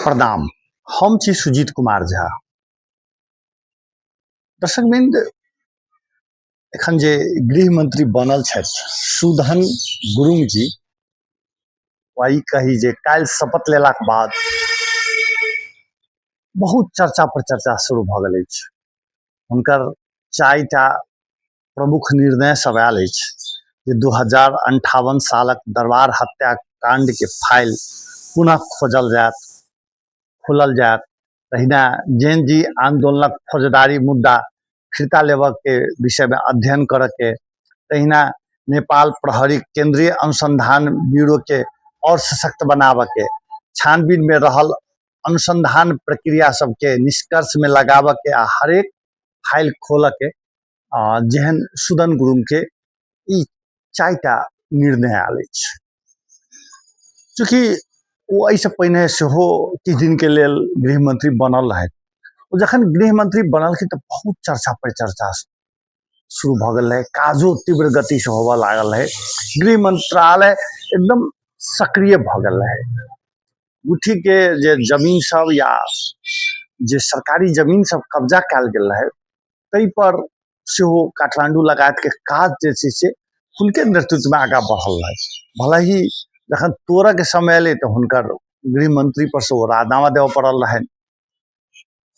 प्रणाम। हम छी सुजीत कुमार झा। दर्शकबिंद, एखन जे गृह मंत्री बनल छथि सुधन गुरुंग जी, वही कही जे काल्हि शपथ लेलाक बाद बहुत चर्चा पर चर्चा शुरू भऽ गेल अछि। हुनकर 4टा प्रमुख निर्णय सब आयल अछि जे 2058 सालक दरबार हत्याकांड के फाइल पुनः खोजल जायत, खोलल जायत। तहिना जैन जी आंदोलनक फौजदारी मुद्दा फिरता लेबऽ के विषय में अध्ययन करऽ के, तहिना नेपाल प्रहरी केंद्रीय अनुसंधान ब्यूरो के और सशक्त बनाबऽ के, छानबीन में रहल अनुसंधान प्रक्रिया सबके निष्कर्ष में लगाबऽ के आ हरेक फाइल खोलऽ के, जेहन सुदन गुरुंग के ई 4टा निर्णय आयल अछि। चूँकि ओ एहिसँ पहिने सेहो किछु दिन के लेल गृह मंत्री बनल रहथि। ओ जखन गृह मंत्री बनलखिन तऽ बहुत चर्चा पर चर्चा शुरू भऽ गेल रहे, काजो तीव्र गति से होबऽ लागल रहे, गृह मंत्रालय एकदम सक्रिय भऽ गेल रहे। गुठी के जे जमीन सब या जे सरकारी जमीन सब कब्जा कयल गेल रहे, तै पर सेहो काठमांडू लगायत के काज जे छै से हुनके नेतृत्व में आगाँ बढ़ल रहे। भले ही जखन तोड़ऽ के समय एलै तऽ हुनकर गृह मंत्री पर से ओ राजीनामा देवऽ पड़ल रहे।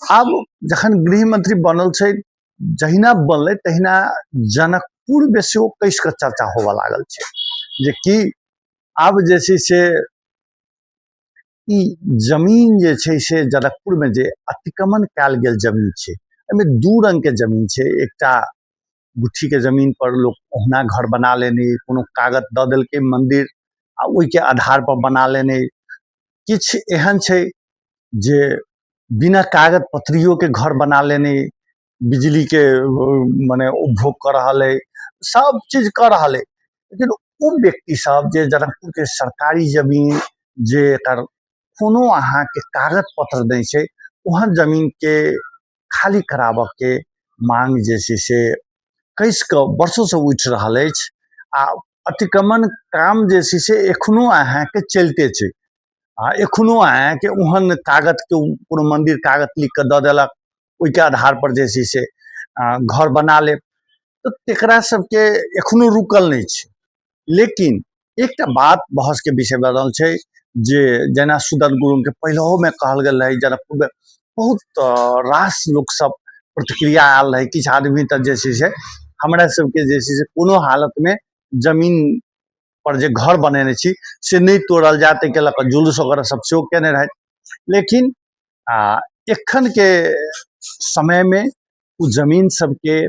आब जखन गृह मंत्री बनल छै, जहिना बनले तहिना जनकपुर में सेहो कैस के चर्चा होबऽ लागल छै जे कि आब जे छै से ई जमीन जे छै से जनकपुर में जे अतिक्रमण कयल गेल जमीन छै, एहिमे 2 रंग के जमीन छै। एकटा गुठी के जमीन पर लोग ओहना घर बना लेने, कोनो कागज दऽ देलकै मंदिर आ ओहि के आधार पर बना लेने। किछ एहन छै जे बिना कागज पत्रियों के घर बना लेने, बिजली के माने उपभोग कर रहल है, सब चीज कर रहल है। लेकिन वो व्यक्ति सब जे जनकपुर के सरकारी जमीन जे एकर कोनो अहाँ के कागज पत्र नहीं छै, ओहन जमीन के खाली कराबऽ के मांग जे छै से कैस के वर्षों से उठि रहल अछि। आ अतिक्रमण काम जे छै से एखनो अहाँ के चलते छै। एखनो अहाँ के ओहन कागज के कोनो मंदिर कागज लिख के दऽ देलक, ओहि के आधार पर जे छै से घर बना ले, तो तेकरा सबके एखनो रुकल नहीं छै। लेकिन एकटा बात बहस के विषय बनल छै जे जेना सुदन गुरुंग के पहिलहो में कहल गेल रहे, जनकपुर में बहुत रास लोक सब प्रतिक्रिया आयल रहे। किछु आदमी तऽ जे छै से हमरा सबके जे छै से कोनो हालत में जमीन पर जे घर बनेने छी से नहीं तोड़ल जाए, ताहि के लऽ कऽ जुलूस वगैरह सब सेहो केने रहथि। लेकिन एखन के समय में उ जमीन सबके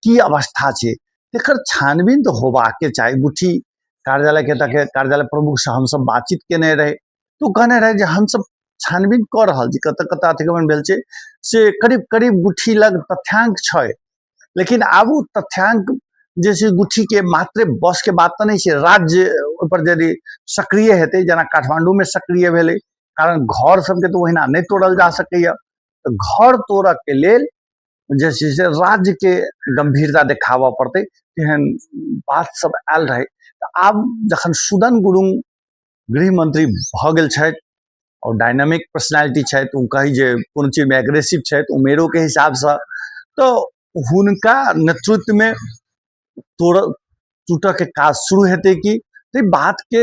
की अवस्था छै तेकर छानबीन तो होबाके चाही। गुठी कार्यालय के तक कार्यालय प्रमुख से हम सब बातचीत केने रहे, तो कहने रहे जे हम सब छानबीन कर रहल छी, कतऽ कतऽ अतिक्रमण भेल छै से करीब करीब गुठी लग तथ्यांक छै। लेकिन आब उ तथ्यांक जे छै गुठी के मात्र बस के बात तऽ नहीं छै, राज्य पर यदि सक्रिय हेतै, जेना काठमांडू में सक्रिय भेलै, कारण घर सबके तो ओहिना नहीं तोड़ल जा सकैया। तो घर तोड़ऽ के लेल जे छै से राज्य के गंभीरता देखाबऽ पड़तै, एहन बात सब आयल रहे। तो आब जखन सुदन गुरुंग गृह मंत्री भऽ गेल छथि और डायनामिक पर्सनालिटी छथि, ओ कही जे कोनो चीज में एग्रेसिव छथि उमेरो के हिसाब से, तो हुनका नेतृत्व में टूटऽ के काज शुरू हेतै कि बात के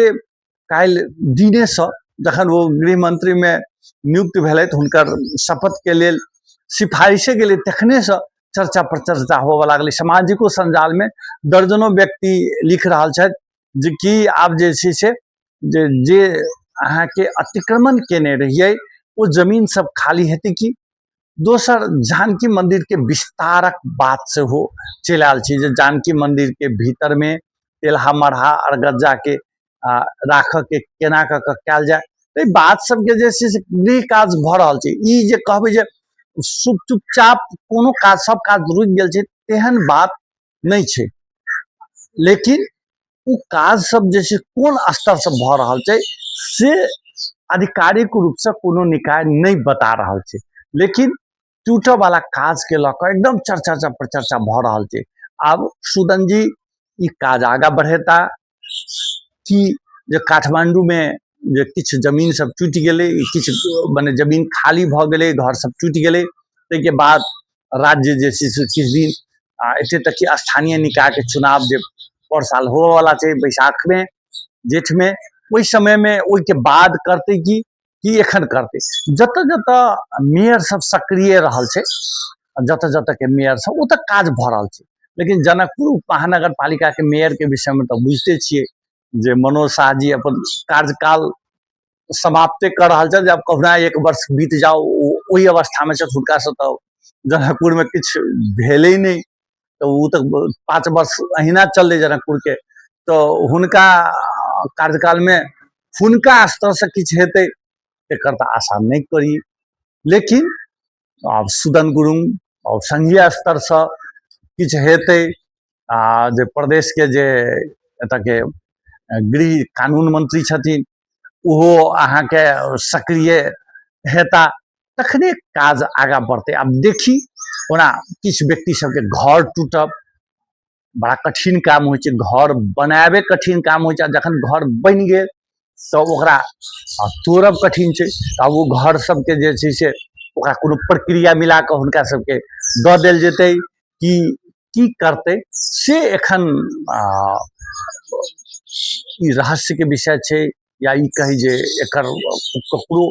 काल्हि दिने से जखन वो गृह मंत्री में नियुक्त भेलथि, हुनकर शपथ के लेल सिफारिशे के लिए तखने से चर्चा पर चर्चा होबऽ लागलै। सामाजिको संजाल में दर्जनों व्यक्ति लिख रहल छथि जे कि आब जे छै से जे अहाँ के अतिक्रमण केने रहिए वो जमीन सब खाली हेतै कि। दोसर, जानकी मंदिर के विस्तारक बात से हो चलि आयल छै जे जानकी मंदिर के भीतर में तेलहा मरहा अरगज्जा के राखऽ के केना कऽ के कयल जाय, तो बात सबके जे छै से गृह काज भऽ रहल छै। ई जे कहबै जे चुपचाप कोनो काज सब काज रुकि गेल छै, तेहन बात नहीं छै। लेकिन उ काज सब जे छै कोन स्तर से भऽ रहल छै से आधिकारिक रूप से कोनो निकाय नहीं बता रहल छै। लेकिन टूटऽ वाला काज के लऽ कऽ एकदम चर्चा पर चर्चा भऽ रहल छै। आब सुदन जी ई काज आगाँ बढ़ेता कि जे काठमांडू में जे किछु जमीन सब टूटि गेलै, किछु मने जमीन खाली भऽ गेलै, घर सब टूटि गेलै। ताहिके बाद राज्य जे छै से किछु दिन एते तक कि स्थानीय निकाय के चुनाव जे पर साल होबऽ वाला छै बैसाख में जेठ में, ओहि समय में ओहिके बाद करतै कि एखन करतै। जतऽ जतऽ मेयर सब सक्रिय रहल छै, जतऽ जतऽ के मेयर सब ओतऽ काज भऽ रहल छै। लेकिन जनकपुर महानगर पालिका के मेयर के विषय में तऽ बुझते छियै जे मनोज शाह जी अपन कार्यकाल समाप्ते कर रहल छथि। जब कहुना एक वर्ष बीत जाओ ओहि अवस्था में छथि, हुनका से तऽ जनकपुर में किछु भेलै नहीं, तो वो तो 5 वर्ष अहिना चललै जनकपुर के। तो हुनका कार्यकाल में हुनका स्तर से किछु हेतै एकर तऽ आशा नहीं करी। लेकिन आब सुदन गुरुंग और संघीय स्तर से किछु हेतै। जे प्रदेश के जे एतऽ के गृह कानून मंत्री छथिन ओहो अहाँ के सक्रिय हेता, तखने काज आगाँ बढ़तै। आब देखी, ओना किछु व्यक्ति सबके घर टूटब बड़ा कठिन काम होइ छै, घर बनाबे कठिन काम होइ छै। जखन घर बनि गेल तऽ ओकरा तोड़ब कठिन छै। आब वो घर सबके जे छै से ओकरा कोनो प्रक्रिया मिला कऽ हुनका सबके दऽ देल जेतै कि की करतै से एखन ई रहस्य के विषय छै, या ई कही जे एकर ककरो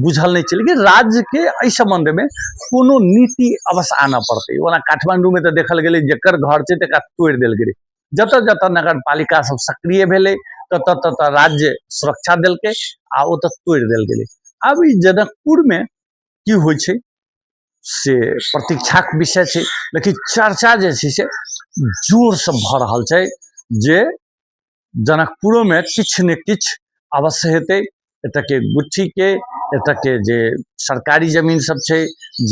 बुझल नहीं छै। लेकिन राज्य के एहि संबंध में कोनो नीति अवश्य आना पड़तै। ओना काठमांडू में तऽ देखल गेलै जेकर घर छै तकरा तोड़ि देल गेलै। जतऽ जतऽ नगर पालिका सब सक्रिय भेलै ततऽ ततऽ राज्य सुरक्षा देलकै आ ओतऽ तोड़ि देल गेलै। आब ई जनकपुर में की होइ छै से प्रतीक्षाक विषय छै। लेकिन चर्चा जे छै से जोर से भऽ रहल छै जे जनकपुरो में किछु ने किछु अवश्य हेतै। एतऽ के गुच्ची के, एतऽ के जे सरकारी जमीन सब छै,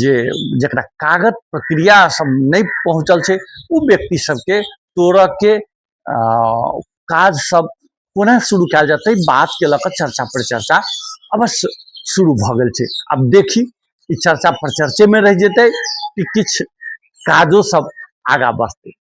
जे जकरा कागज प्रक्रिया सब नहीं पहुँचल छै, ओ व्यक्ति सबके तोड़ऽ के काज सब पुनः शुरू कयल जेतै। बात के लऽ कऽ चर्चा परिचर्चा अवश्य शुरू भऽ गेल छै। आब देखी ई चर्चा परिचर्चे में रह जेतै कि किछु काजो सब आगाँ बढ़तै।